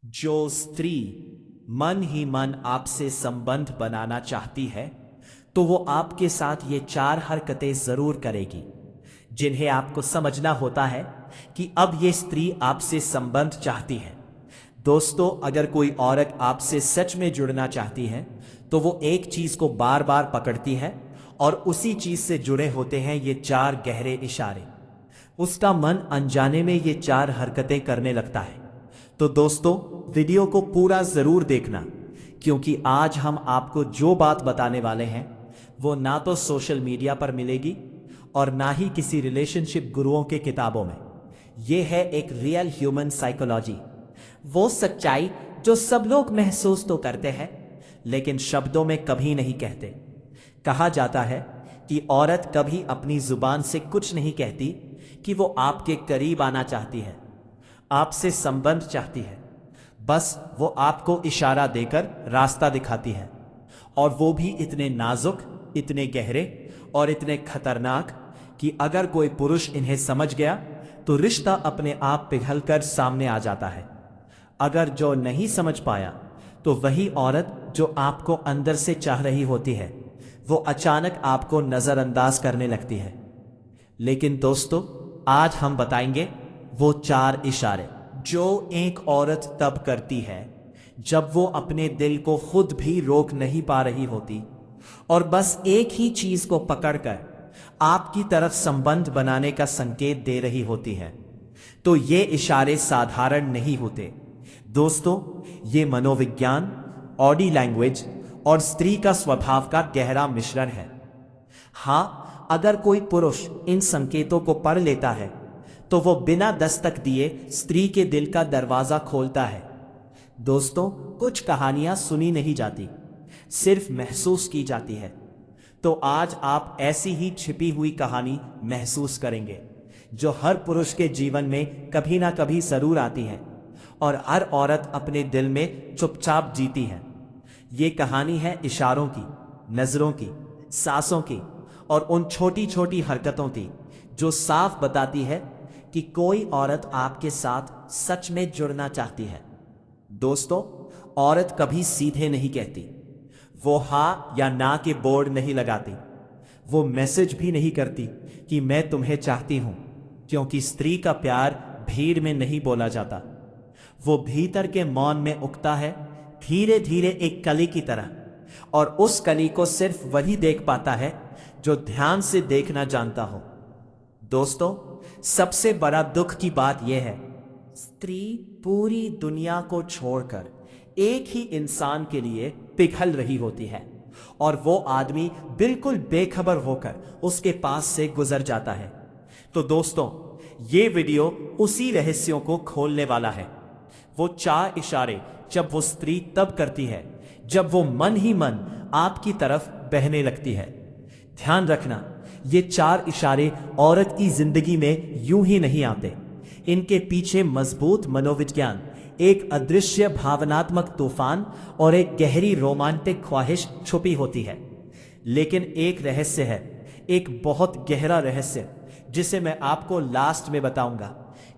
जो स्त्री मन ही मन आपसे संबंध बनाना चाहती है तो वो आपके साथ ये 4 हरकतें जरूर करेगी, जिन्हें आपको समझना होता है कि अब ये स्त्री आपसे संबंध चाहती है। दोस्तों, अगर कोई औरत आपसे सच में जुड़ना चाहती है तो वो एक चीज को बार बार पकड़ती है और उसी चीज से जुड़े होते हैं ये 4 गहरे इशारे। उसका मन अनजाने में ये 4 हरकतें करने लगता है। तो दोस्तों, वीडियो को पूरा जरूर देखना, क्योंकि आज हम आपको जो बात बताने वाले हैं वो ना तो सोशल मीडिया पर मिलेगी और ना ही किसी रिलेशनशिप गुरुओं के किताबों में। ये है एक रियल ह्यूमन साइकोलॉजी, वो सच्चाई जो सब लोग महसूस तो करते हैं लेकिन शब्दों में कभी नहीं कहते। कहा जाता है कि औरत कभी अपनी जुबान से कुछ नहीं कहती कि वो आपके करीब आना चाहती है, आपसे संबंध चाहती है। बस वो आपको इशारा देकर रास्ता दिखाती है, और वो भी इतने नाजुक, इतने गहरे और इतने खतरनाक कि अगर कोई पुरुष इन्हें समझ गया तो रिश्ता अपने आप पिघलकर सामने आ जाता है। अगर जो नहीं समझ पाया तो वही औरत जो आपको अंदर से चाह रही होती है वो अचानक आपको नजरअंदाज करने लगती है। लेकिन दोस्तों, आज हम बताएंगे वो 4 इशारे जो एक औरत तब करती है जब वो अपने दिल को खुद भी रोक नहीं पा रही होती और बस एक ही चीज को पकड़कर आपकी तरफ संबंध बनाने का संकेत दे रही होती है। तो ये इशारे साधारण नहीं होते दोस्तों, ये मनोविज्ञान, बॉडी लैंग्वेज और स्त्री का स्वभाव का गहरा मिश्रण है। हाँ, अगर कोई पुरुष इन संकेतों को पढ़ लेता है तो वो बिना दस्तक दिए स्त्री के दिल का दरवाजा खोलता है। दोस्तों, कुछ कहानियां सुनी नहीं जाती, सिर्फ महसूस की जाती है। तो आज आप ऐसी ही छिपी हुई कहानी महसूस करेंगे जो हर पुरुष के जीवन में कभी ना कभी जरूर आती है और हर औरत अपने दिल में चुपचाप जीती है। ये कहानी है इशारों की, नजरों की, सांसों की और उन छोटी छोटी हरकतों की जो साफ बताती है कि कोई औरत आपके साथ सच में जुड़ना चाहती है। दोस्तों, औरत कभी सीधे नहीं कहती, वो हाँ या ना के बोर्ड नहीं लगाती, वो मैसेज भी नहीं करती कि मैं तुम्हें चाहती हूं, क्योंकि स्त्री का प्यार भीड़ में नहीं बोला जाता। वो भीतर के मौन में उगता है, धीरे धीरे एक कली की तरह, और उस कली को सिर्फ वही देख पाता है जो ध्यान से देखना जानता हो। दोस्तों, सबसे बड़ा दुख की बात यह है, स्त्री पूरी दुनिया को छोड़कर एक ही इंसान के लिए पिघल रही होती है और वो आदमी बिल्कुल बेखबर होकर उसके पास से गुजर जाता है। तो दोस्तों, ये वीडियो उसी रहस्यों को खोलने वाला है। वो 4 इशारे जब वो स्त्री तब करती है जब वो मन ही मन आपकी तरफ बहने लगती है। ध्यान रखना, ये 4 इशारे औरत की जिंदगी में यूं ही नहीं आते। इनके पीछे मजबूत मनोविज्ञान, एक अदृश्य भावनात्मक तूफान और एक गहरी रोमांटिक ख्वाहिश छुपी होती है। लेकिन एक रहस्य है, एक बहुत गहरा रहस्य, जिसे मैं आपको लास्ट में बताऊंगा,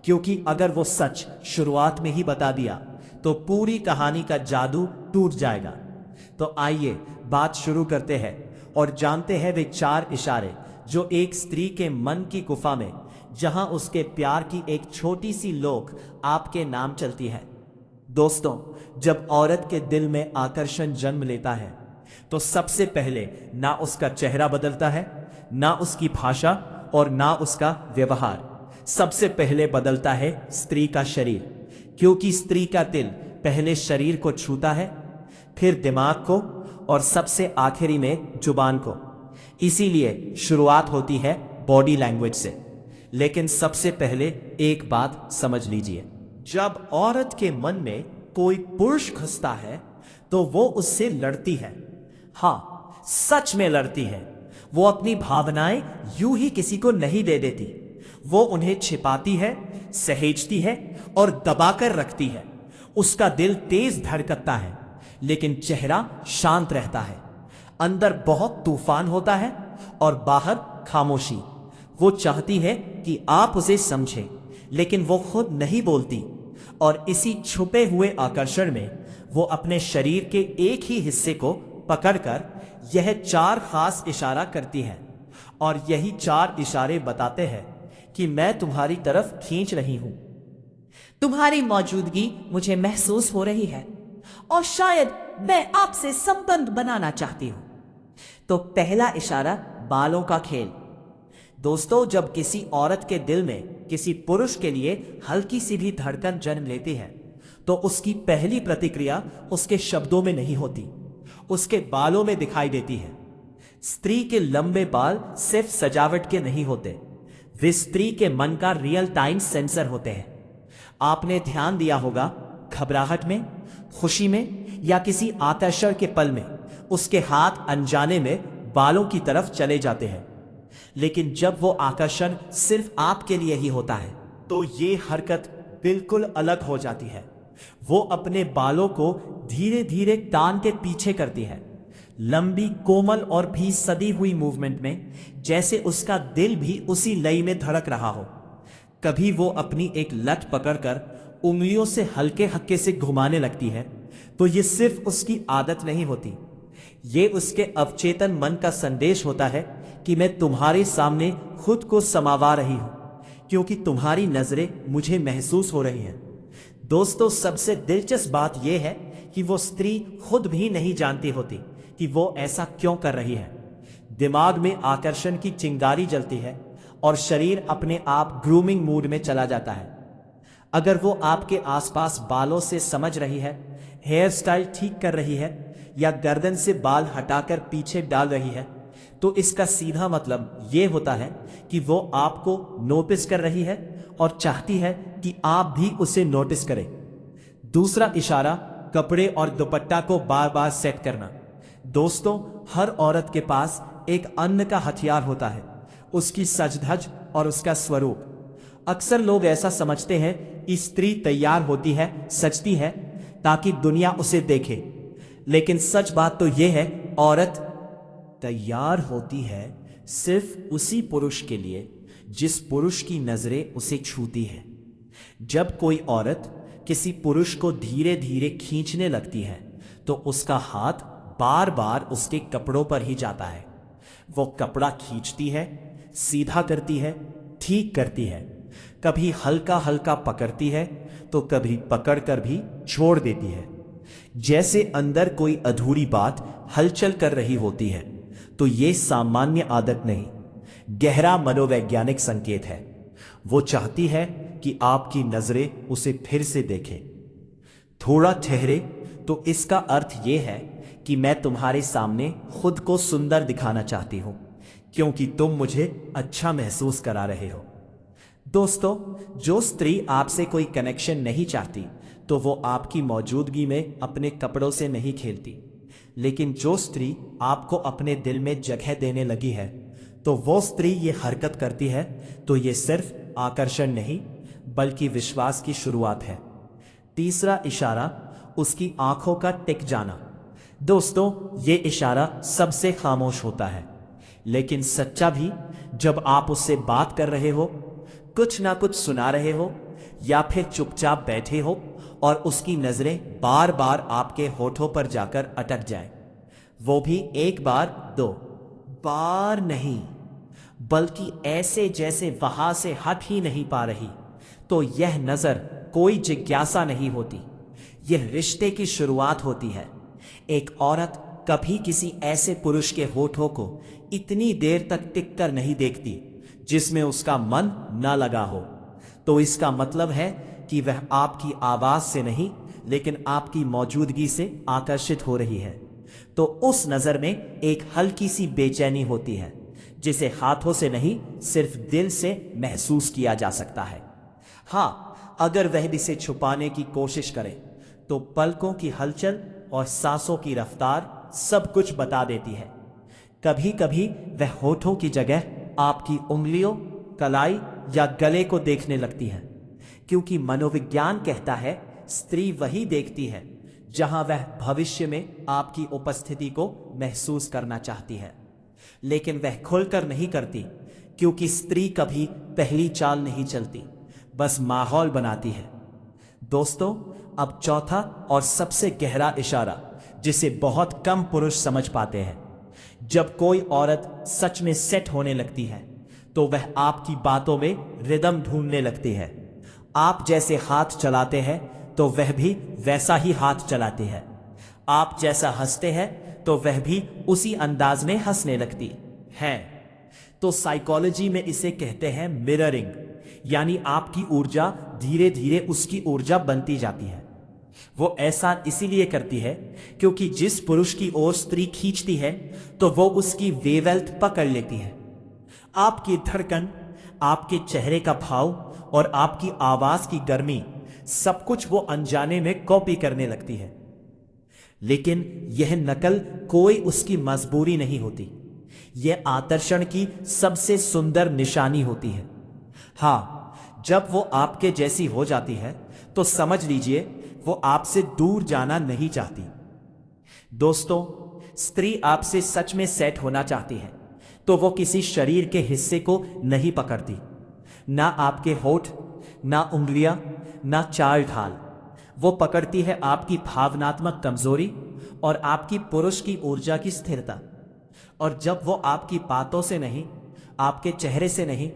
क्योंकि अगर वो सच शुरुआत में ही बता दिया तो पूरी कहानी का जादू टूट जाएगा। तो आइए बात शुरू करते हैं और जानते हैं वे 4 इशारे जो एक स्त्री के मन की गुफा में, जहां उसके प्यार की एक छोटी सी लोक आपके नाम चलती है। दोस्तों, जब औरत के दिल में आकर्षण जन्म लेता है तो सबसे पहले ना उसका चेहरा बदलता है, ना उसकी भाषा और ना उसका व्यवहार। सबसे पहले बदलता है स्त्री का शरीर, क्योंकि स्त्री का दिल पहले शरीर को छूता है, फिर दिमाग को और सबसे आखिरी में जुबान को। इसीलिए शुरुआत होती है बॉडी लैंग्वेज से। लेकिन सबसे पहले एक बात समझ लीजिए, जब औरत के मन में कोई पुरुष घुसता है तो वो उससे लड़ती है। हाँ, सच में लड़ती है। वो अपनी भावनाएं यूं ही किसी को नहीं दे देती, वो उन्हें छिपाती है, सहेजती है और दबाकर रखती है। उसका दिल तेज धड़कता है लेकिन चेहरा शांत रहता है। अंदर बहुत तूफान होता है और बाहर खामोशी। वो चाहती है कि आप उसे समझें, लेकिन वो खुद नहीं बोलती। और इसी छुपे हुए आकर्षण में वो अपने शरीर के एक ही हिस्से को पकड़कर यह 4 खास इशारा करती है और यही 4 इशारे बताते हैं कि मैं तुम्हारी तरफ खींच रही हूं। तुम्हारी मौजूदगी मुझे महसूस हो रही है और शायद मैं आपसे संबंध बनाना चाहती हूं। तो पहला इशारा, बालों का खेल। दोस्तों, जब किसी औरत के दिल में किसी पुरुष के लिए हल्की सी भी धड़कन जन्म लेती है तो उसकी पहली प्रतिक्रिया उसके शब्दों में नहीं होती, उसके बालों में दिखाई देती है। स्त्री के लंबे बाल सिर्फ सजावट के नहीं होते, वे स्त्री के मन का रियल टाइम सेंसर होते हैं। आपने ध्यान दिया होगा, घबराहट में, खुशी में या किसी आकर्षण के पल में उसके हाथ अनजाने में बालों की तरफ चले जाते हैं। लेकिन जब वो आकर्षण सिर्फ आपके लिए ही होता है तो ये हरकत बिल्कुल अलग हो जाती है। वो अपने बालों को धीरे धीरे कान के पीछे करती है, लंबी, कोमल और भी सदी हुई मूवमेंट में, जैसे उसका दिल भी उसी लय में धड़क रहा हो। कभी वो अपनी एक लट पकड़कर उंगलियों से हल्के हल्के से घुमाने लगती है तो ये सिर्फ उसकी आदत नहीं होती, ये उसके अवचेतन मन का संदेश होता है कि मैं तुम्हारे सामने खुद को समावा रही हूं, क्योंकि तुम्हारी नजरें मुझे महसूस हो रही हैं। दोस्तों, सबसे दिलचस्प बात यह है कि वो स्त्री खुद भी नहीं जानती होती कि वो ऐसा क्यों कर रही है। दिमाग में आकर्षण की चिंगारी जलती है और शरीर अपने आप ग्रूमिंग मूड में चला जाता है। अगर वो आपके आसपास बालों से समझ रही है, हेयर स्टाइल ठीक कर रही है या गर्दन से बाल हटाकर पीछे डाल रही है, तो इसका सीधा मतलब ये होता है कि वो आपको नोटिस कर रही है और चाहती है कि आप भी उसे नोटिस करें। दूसरा इशारा, कपड़े और दुपट्टा को बार बार सेट करना। दोस्तों, हर औरत के पास एक अन्न का हथियार होता है, उसकी सज-धज और उसका स्वरूप। अक्सर लोग ऐसा समझते हैं कि स्त्री तैयार होती है, सजती है ताकि दुनिया उसे देखे, लेकिन सच बात तो यह है, औरत तैयार होती है सिर्फ उसी पुरुष के लिए जिस पुरुष की नजरें उसे छूती है। जब कोई औरत किसी पुरुष को धीरे धीरे खींचने लगती है तो उसका हाथ बार बार उसके कपड़ों पर ही जाता है। वो कपड़ा खींचती है, सीधा करती है, ठीक करती है, कभी हल्का हल्का पकड़ती है तो कभी पकड़कर भी छोड़ देती है, जैसे अंदर कोई अधूरी बात हलचल कर रही होती है। तो ये सामान्य आदत नहीं, गहरा मनोवैज्ञानिक संकेत है। वो चाहती है कि आपकी नजरें उसे फिर से देखें। थोड़ा ठहरे तो इसका अर्थ यह है कि मैं तुम्हारे सामने खुद को सुंदर दिखाना चाहती हूं, क्योंकि तुम मुझे अच्छा महसूस करा रहे हो। दोस्तों, जो स्त्री आपसे कोई कनेक्शन नहीं चाहती तो वो आपकी मौजूदगी में अपने कपड़ों से नहीं खेलती, लेकिन जो स्त्री आपको अपने दिल में जगह देने लगी है तो वो स्त्री ये हरकत करती है तो ये सिर्फ आकर्षण नहीं बल्कि विश्वास की शुरुआत है। तीसरा इशारा, उसकी आंखों का टिक जाना। दोस्तों, ये इशारा सबसे खामोश होता है लेकिन सच्चा भी। जब आप उससे बात कर रहे हो, कुछ ना कुछ सुना रहे हो या फिर चुपचाप बैठे हो और उसकी नजरें बार बार आपके होठों पर जाकर अटक जाए, वो भी एक बार, 2 बार नहीं, बल्कि ऐसे जैसे वहां से हट ही नहीं पा रही, तो यह नजर कोई जिज्ञासा नहीं होती, यह रिश्ते की शुरुआत होती है। एक औरत कभी किसी ऐसे पुरुष के होठों को इतनी देर तक टिक कर नहीं देखती जिसमें उसका मन न लगा हो, तो इसका मतलब है कि वह आपकी आवाज से नहीं लेकिन आपकी मौजूदगी से आकर्षित हो रही है। तो उस नजर में एक हल्की सी बेचैनी होती है जिसे हाथों से नहीं सिर्फ दिल से महसूस किया जा सकता है। हाँ, अगर वह इसे छुपाने की कोशिश करे तो पलकों की हलचल और सांसों की रफ्तार सब कुछ बता देती है। कभी कभी वह होठों की जगह आपकी उंगलियों, कलाई या गले को देखने लगती है, क्योंकि मनोविज्ञान कहता है स्त्री वही देखती है जहां वह भविष्य में आपकी उपस्थिति को महसूस करना चाहती है, लेकिन वह खुलकर नहीं करती, क्योंकि स्त्री कभी पहली चाल नहीं चलती, बस माहौल बनाती है। दोस्तों, अब चौथा और सबसे गहरा इशारा जिसे बहुत कम पुरुष समझ पाते हैं। जब कोई औरत सच में सेट होने लगती है तो वह आपकी बातों में रिदम ढूंढने लगती है। आप जैसे हाथ चलाते हैं तो वह भी वैसा ही हाथ चलाती है। आप जैसा हंसते हैं तो वह भी उसी अंदाज में हंसने लगती है। तो साइकोलॉजी में इसे कहते हैं मिररिंग, यानी आपकी ऊर्जा धीरे धीरे उसकी ऊर्जा बनती जाती है। वो ऐसा इसीलिए करती है क्योंकि जिस पुरुष की ओर स्त्री खींचती है तो वो उसकी वेवलेंथ पकड़ लेती है। आपकी धड़कन, आपके चेहरे का भाव और आपकी आवाज की गर्मी, सब कुछ वो अनजाने में कॉपी करने लगती है। लेकिन यह नकल कोई उसकी मजबूरी नहीं होती, यह आकर्षण की सबसे सुंदर निशानी होती है। हाँ, जब वो आपके जैसी हो जाती है तो समझ लीजिए वो आपसे दूर जाना नहीं चाहती। दोस्तों, स्त्री आपसे सच में सेट होना चाहती है तो वो किसी शरीर के हिस्से को नहीं पकड़ती, ना आपके होठ, ना उंगलियां, ना चाल ढाल। वो पकड़ती है आपकी भावनात्मक कमजोरी और आपकी पुरुष की ऊर्जा की स्थिरता। और जब वो आपकी बातों से नहीं, आपके चेहरे से नहीं,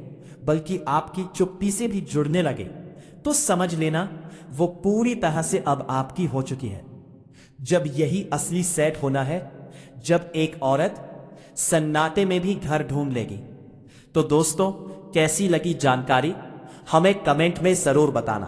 बल्कि आपकी चुप्पी से भी जुड़ने लगे तो समझ लेना वो पूरी तरह से अब आपकी हो चुकी है। जब यही असली सेट होना है, जब एक औरत सन्नाटे में भी घर ढूंढ लेगी। तो दोस्तों, कैसी लगी जानकारी हमें कमेंट में जरूर बताना।